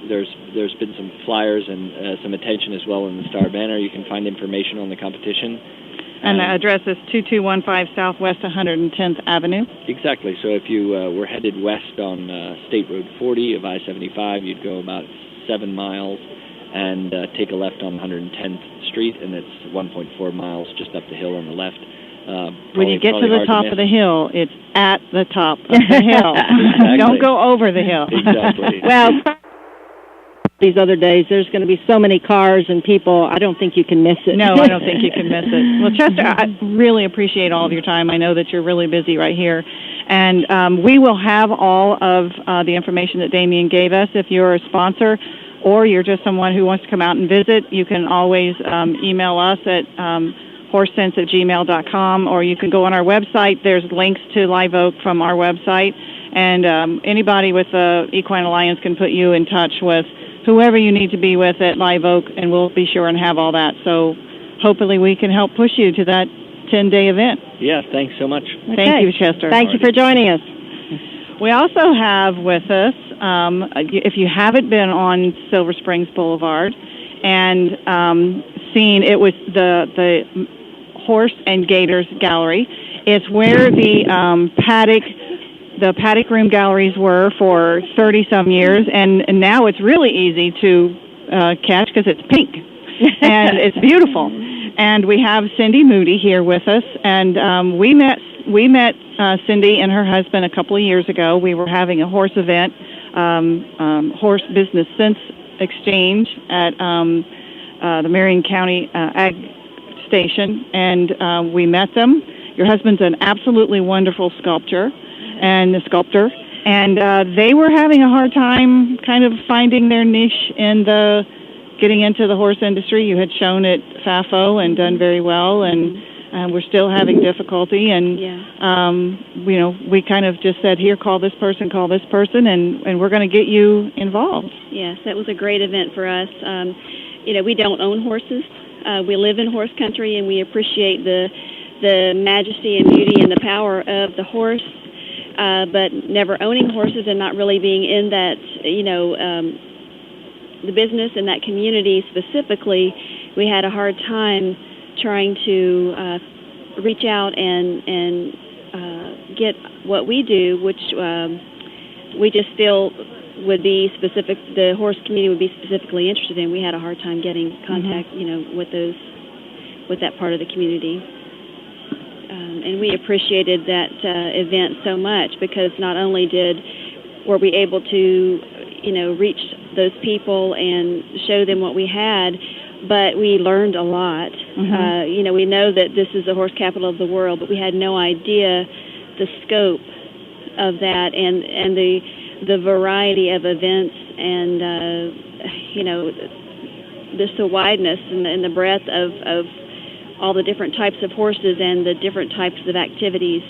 M: there's been some flyers and some attention as well in the Star Banner. You can find information on the competition.
G: And the address is 2215 Southwest 110th Avenue.
M: Exactly. So if you were headed west on State Road 40 of I-75, you'd go about 7 miles and take a left on 110th Street, and it's 1.4 miles just up the hill on the left.
G: When you get to the top of the hill, it's at the top of the hill.
M: Exactly.
G: Don't go over the hill.
M: Exactly.
K: Well, these other days, there's going to be so many cars and people, I don't think you can miss it.
G: No, I don't think you can miss it. Well, Chester, I really appreciate all of your time. I know that you're really busy right here. And we will have all of the information that Damien gave us. If you're a sponsor or you're just someone who wants to come out and visit, you can always email us at horsesense@gmail.com, or you can go on our website. There's links to Live Oak from our website. And anybody with the Equine Alliance can put you in touch with whoever you need to be with at Live Oak, and we'll be sure and have all that. So hopefully we can help push you to that 10-day event.
M: Yeah, thanks so much.
G: Okay. Thank you, Chester.
K: Thank you for joining us.
G: We also have with us, if you haven't been on Silver Springs Boulevard and seen, it was the Horse and Gators Gallery. It's where the paddock room galleries were for 30-some years, and now it's really easy to catch because it's pink, and it's beautiful. And we have Cindy Moody here with us, and we met Cindy and her husband a couple of years ago. We were having a horse event, Horse Business Sense Exchange at the Marion County Ag Station, and we met them. Your husband's an absolutely wonderful sculptor, and they were having a hard time kind of finding their niche in getting into the horse industry. You had shown at FAFO and done very well, and we're still having difficulty. And we kind of just said, here, call this person, and we're going to get you involved.
N: Yes, that was a great event for us. We don't own horses. We live in horse country, and we appreciate the majesty and beauty and the power of the horse. But never owning horses and not really being in that, the business in that community specifically, we had a hard time trying to reach out and get what we do, which we just feel would be specific. The horse community would be specifically interested in. We had a hard time getting contact, with that part of the community. And we appreciated that event so much, because not only were we able to, reach those people and show them what we had, but we learned a lot. We know that this is the horse capital of the world, but we had no idea the scope of that and the variety of events and just the wideness and the breadth of all the different types of horses and the different types of activities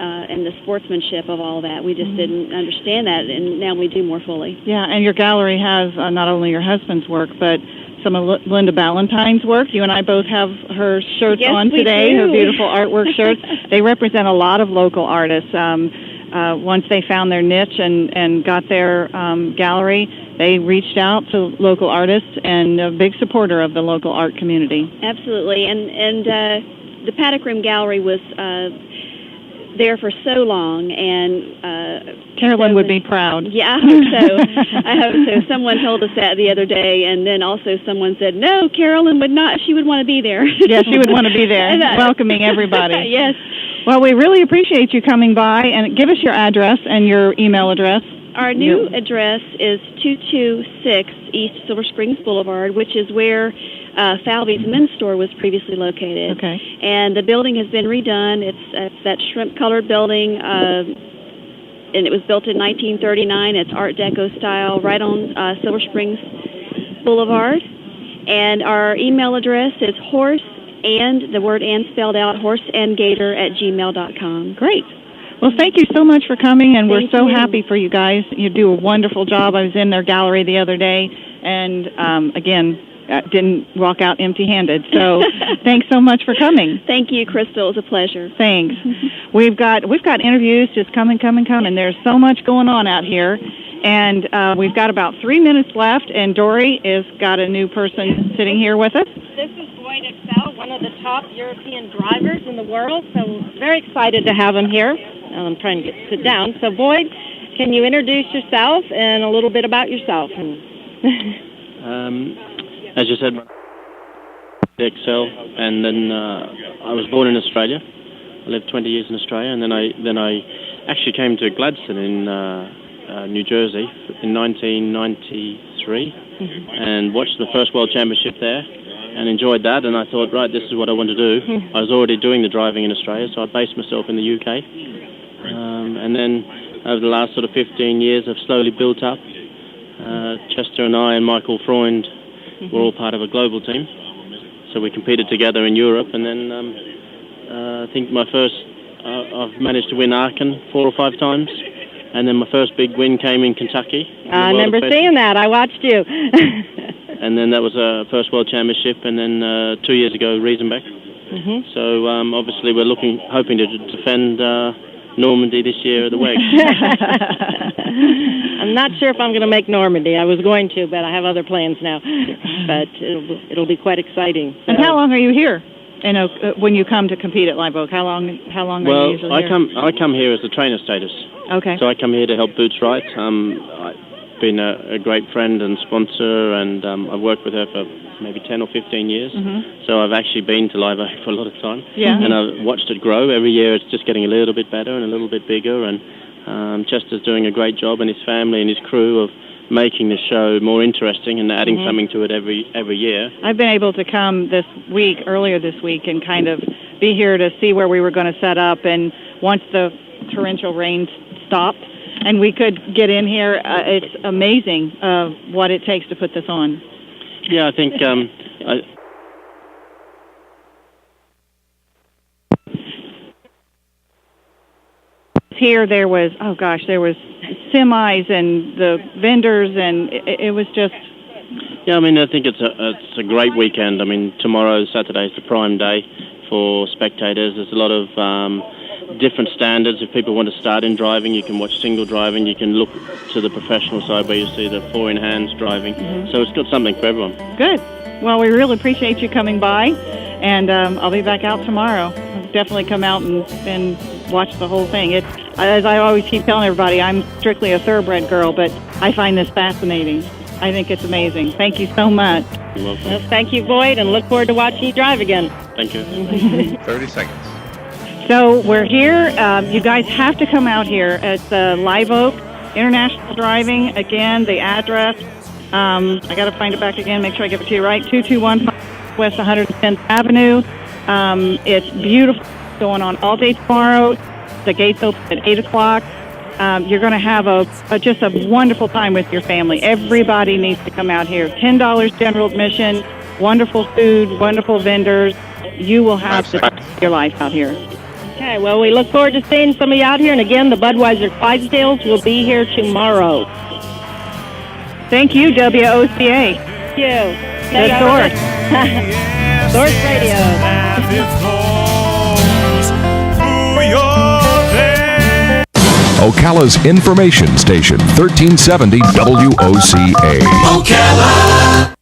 N: and the sportsmanship of all that. We just didn't understand that, and now we do more fully.
J: Yeah, and your gallery has not only your husband's work, but some of Linda Ballantyne's work. You and I both have her shirts on today, her beautiful artwork shirts. They represent a lot of local artists. Once they found their niche and got their gallery, they reached out to local artists, and a big supporter of the local art community.
N: Absolutely, and the Paddock Room Gallery was there for so long, and
J: Carolyn would be proud.
N: Yeah, I hope so. I hope so. Someone told us that the other day, and then also someone said, no, Carolyn would not. She would want to be there.
J: Yeah, she would want to be there, welcoming everybody.
N: Yes.
J: Well, we really appreciate you coming by, and give us your address and your email address.
N: Our new address is 226 East Silver Springs Boulevard, which is where Falvey's men's store was previously located.
J: Okay.
N: And the building has been redone. It's that shrimp-colored building, and it was built in 1939. It's Art Deco style, right on Silver Springs Boulevard. And our email address is horse, and the word "and" spelled out, horseandgator@gmail.com.
J: Great. Well, thank you so much for coming, and we're so happy for you guys. You do a wonderful job. I was in their gallery the other day, and again, didn't walk out empty-handed. So thanks so much for coming.
N: Thank you, Crystal. It was a pleasure.
J: Thanks. We've got interviews just coming. There's so much going on out here, and we've got about 3 minutes left, and Dory has got a new person sitting here with us.
K: This is Boyd Excel, one of the top European drivers in the world, so very excited to have him here. I'm trying to sit down. So, Boyd, can you introduce yourself and a little bit about yourself?
O: As you said, Excel, and then I was born in Australia. I lived 20 years in Australia, and then I actually came to Gladstone in New Jersey in 1993, and watched the first World Championship there, and enjoyed that. And I thought, right, this is what I want to do. I was already doing the driving in Australia, so I based myself in the UK. And then over the last sort of 15 years, I've slowly built up. Chester and I and Michael Freund were all part of a global team. So we competed together in Europe, and then I think I've managed to win Aachen 4 or 5 times. And then my first big win came in Kentucky.
K: I remember seeing that. I watched you.
O: And then that was a first World Championship, and then 2 years ago, Riesenbeck. So obviously we're hoping to defend Normandy this year at the WEG.
K: I'm not sure if I'm going to make Normandy. I was going to, but I have other plans now. But it'll be quite exciting. So.
J: And how long are you here? When you come to compete at Live Oak, how long are you usually here?
O: I come here as a trainer status.
J: Okay.
O: So I come here to help Boots right. I've been a great friend and sponsor, and I've worked with her for maybe 10 or 15 years. So I've actually been to Live Oak for a lot of time.
J: Yeah.
O: And I've watched it grow. Every year it's just getting a little bit better and a little bit bigger, and Chester's doing a great job, and his family and his crew of making the show more interesting and adding something to it every year.
J: I've been able to come earlier this week, and kind of be here to see where we were going to set up, and once the torrential rain stopped and we could get in here, it's amazing what it takes to put this on.
O: Yeah, I think
J: here there was semis and the vendors, and it was just...
O: Yeah, I mean, I think it's a great weekend. I mean, tomorrow, Saturday, is the prime day for spectators. There's a lot of different standards. If people want to start in driving, you can watch single driving. You can look to the professional side where you see the 4-in-hands driving. So it's got something for everyone.
J: Good. Well, we really appreciate you coming by, and I'll be back out tomorrow. I'll definitely come out and watch the whole thing. It's, as I always keep telling everybody, I'm strictly a thoroughbred girl, but I find this fascinating. I think it's amazing. Thank you so much.
O: You're welcome.
K: Well, thank you, Boyd, and look forward to watching you drive again.
O: Thank you.
A: 30 seconds.
J: So we're here. You guys have to come out here. It's Live Oak International Driving. Again, the address. I got to find it back again, make sure I give it to you right. 2215 West 110th Avenue. It's beautiful. Going on all day tomorrow. The gates open at 8 o'clock. You're going to have just a wonderful time with your family. Everybody needs to come out here. $10 general admission, wonderful food, wonderful vendors.
G: You will have the time of your life out here.
B: Okay, well, we look forward to seeing some of you out here. And again, the Budweiser Clydesdales will be here tomorrow.
G: Thank you, WOCA.
B: Thank you.
G: The Source.
B: Source Radio.
A: Ocala's information station, 1370 WOCA.
P: Ocala.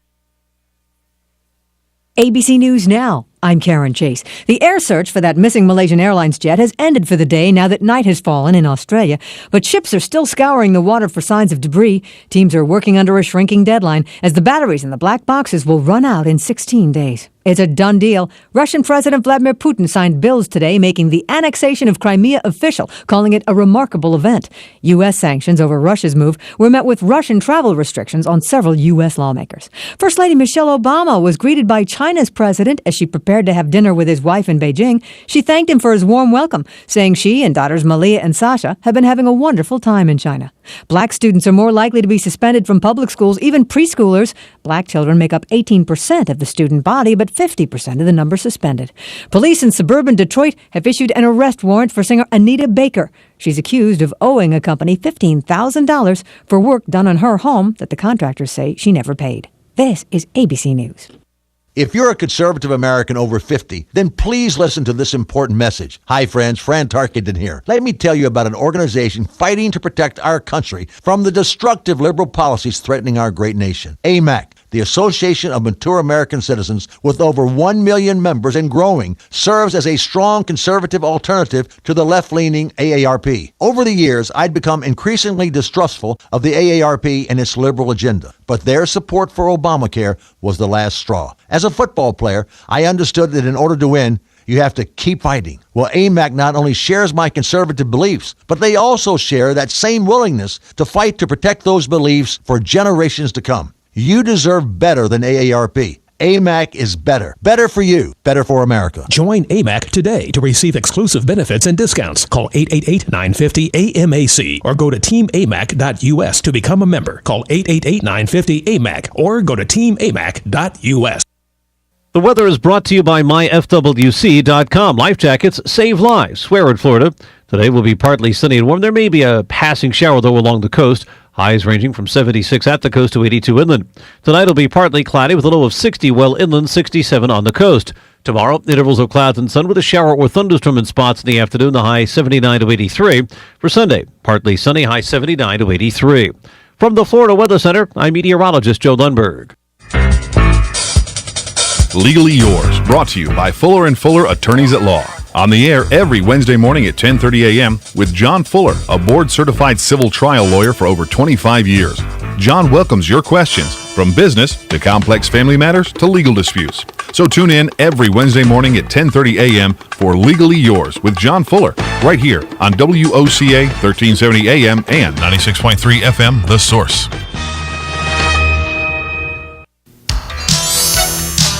Q: ABC News Now. I'm Karen Chase. The air search for that missing Malaysian Airlines jet has ended for the day now that night has fallen in Australia. But ships are still scouring the water for signs of debris. Teams are working under a shrinking deadline as the batteries in the black boxes will run out in 16 days. It's a done deal. Russian President Vladimir Putin signed bills today making the annexation of Crimea official, calling it a remarkable event. U.S. sanctions over Russia's move were met with Russian travel restrictions on several U.S. lawmakers. First Lady Michelle Obama was greeted by China's president as she prepared to have dinner with his wife in Beijing. She thanked him for his warm welcome, saying she and daughters Malia and Sasha have been having a wonderful time in China. Black students are more likely to be suspended from public schools, even preschoolers. Black children make up 18% of the student body, but 50% of the number suspended. Police in suburban Detroit have issued an arrest warrant for singer Anita Baker. She's accused of owing a company $15,000 for work done on her home that the contractors say she never paid. This is ABC News.
R: If you're a conservative American over 50, then please listen to this important message. Hi friends, Fran Tarkenton here. Let me tell you about an organization fighting to protect our country from the destructive liberal policies threatening our great nation. AMAC, the Association of Mature American Citizens, with over 1 million members and growing, serves as a strong conservative alternative to the left-leaning AARP. Over the years, I'd become increasingly distrustful of the AARP and its liberal agenda, but their support for Obamacare was the last straw. As a football player, I understood that in order to win, you have to keep fighting. Well, AMAC not only shares my conservative beliefs, but they also share that same willingness to fight to protect those beliefs for generations to come. You deserve better than AARP. AMAC is better. Better for you. Better for America.
S: Join AMAC today to receive exclusive benefits and discounts. Call 888-950-AMAC or go to teamamac.us to become a member. Call 888-950-AMAC or go to teamamac.us.
T: The weather is brought to you by myfwc.com. Life jackets save lives. Where in Florida? Today will be partly sunny and warm. There may be a passing shower, though, along the coast. Highs ranging from 76 at the coast to 82 inland. Tonight will be partly cloudy with a low of 60 well inland, 67 on the coast. Tomorrow, intervals of clouds and sun with a shower or thunderstorm in spots in the afternoon, the high 79 to 83. For Sunday, partly sunny, high 79 to 83. From the Florida Weather Center, I'm meteorologist Joe Lundberg.
U: Legally Yours, brought to you by Fuller & Fuller Attorneys at Law. On the air every Wednesday morning at 10:30 a.m. with John Fuller, a board-certified civil trial lawyer for over 25 years. John welcomes your questions, from business to complex family matters to legal disputes. So tune in every Wednesday morning at 10:30 a.m. for Legally Yours with John Fuller, right here on WOCA 1370 a.m. and 96.3 FM, The Source.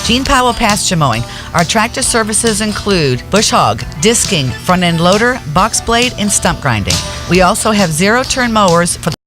V: Gene Powell Pasture Mowing. Our tractor services include bush hog, disking, front end loader, box blade, and stump grinding. We also have zero-turn mowers for